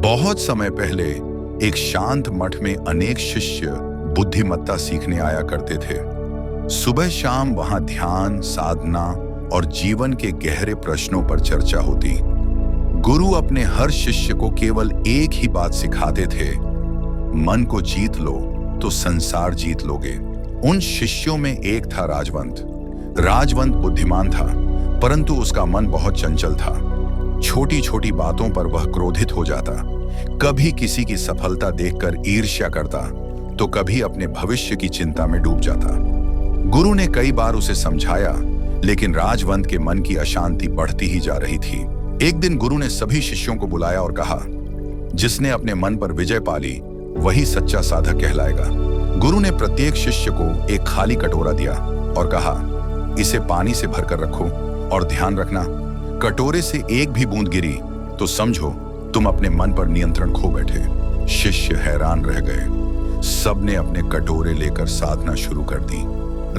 बहुत समय पहले एक शांत मठ में अनेक शिष्य बुद्धिमत्ता सीखने आया करते थे। सुबह शाम वहां ध्यान, साधना और जीवन के गहरे प्रश्नों पर चर्चा होती। गुरु अपने हर शिष्य को केवल एक ही बात सिखाते थे, मन को जीत लो तो संसार जीत लोगे। उन शिष्यों में एक था राजवंत। राजवंत बुद्धिमान था, परंतु उसका मन बहुत चंचल था। छोटी छोटी बातों पर वह क्रोधित हो जाता, कभी किसी की सफलता देखकर ईर्ष्या करता, तो कभी अपने भविष्य की चिंता में डूब जाता। गुरु ने कई बार उसे समझाया, लेकिन राजवंत के मन की अशांति बढ़ती ही जा रही थी। एक दिन गुरु ने सभी शिष्यों को बुलाया और कहा, जिसने अपने मन पर विजय पा ली वही सच्चा साधक कहलाएगा। गुरु ने प्रत्येक शिष्य को एक खाली कटोरा दिया और कहा, इसे पानी से भरकर रखो और ध्यान रखना, कटोरे से एक भी बूंद गिरी तो समझो तुम अपने मन पर नियंत्रण खो बैठे। शिष्य हैरान रह गए। सबने अपने कटोरे लेकर साधना शुरू कर दी।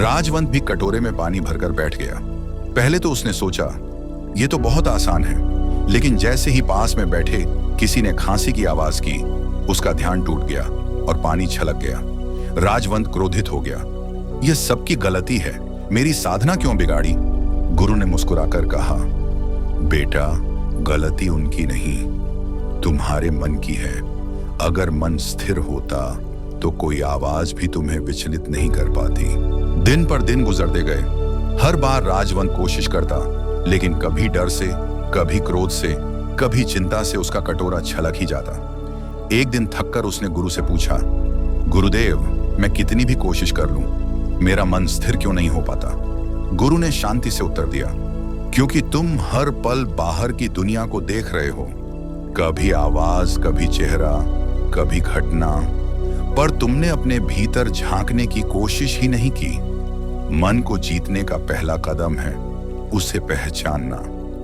राजवंत भी कटोरे में पानी भरकर बैठ गया। पहले तो उसने सोचा, यह तो बहुत आसान है, लेकिन जैसे ही पास में बैठे किसी ने खांसी की आवाज की, उसका ध्यान टूट गया और पानी छलक गया। राजवंत क्रोधित हो गया, यह सबकी गलती है, मेरी साधना क्यों बिगाड़ी? गुरु ने मुस्कुराकर कहा, बेटा, गलती उनकी नहीं, तुम्हारे मन की है। अगर मन स्थिर होता तो कोई आवाज भी तुम्हें विचलित नहीं कर पाती। दिन पर दिन गुजरते गए। हर बार राजवंत कोशिश करता, लेकिन कभी डर से, कभी क्रोध से, कभी चिंता से उसका कटोरा छलक ही जाता। एक दिन थककर उसने गुरु से पूछा, गुरुदेव, मैं कितनी भी कोशिश कर लूं, मेरा मन स्थिर क्यों नहीं हो पाता? गुरु ने शांति से उत्तर दिया, क्योंकि तुम हर पल बाहर की दुनिया को देख रहे हो, कभी आवाज, कभी चेहरा, कभी घटना, पर तुमने अपने भीतर झांकने की कोशिश ही नहीं की। मन को जीतने का पहला कदम है उसे पहचानना।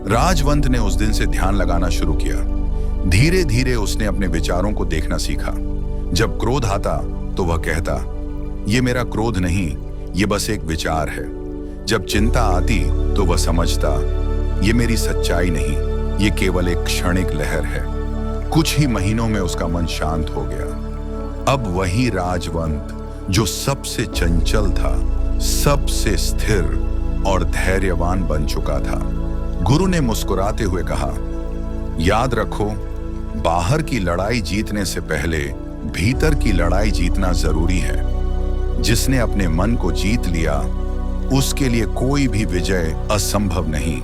राजवंत ने उस दिन से ध्यान लगाना शुरू किया। धीरे धीरे उसने अपने विचारों को देखना सीखा। जब क्रोध आता तो वह कहता, ये मेरा क्रोध नहीं, ये बस एक विचार है। जब चिंता आती तो वह समझता, ये मेरी सच्चाई नहीं, ये केवल एक क्षणिक लहर है। कुछ ही महीनों में उसका मन शांत हो गया। अब वही राजवंत जो सबसे चंचल था, सबसे स्थिर और धैर्यवान बन चुका था। गुरु ने मुस्कुराते हुए कहा, याद रखो, बाहर की लड़ाई जीतने से पहले भीतर की लड़ाई जीतना जरूरी है। जिसने अपने मन को जीत लिया, उसके लिए कोई भी विजय असंभव नहीं।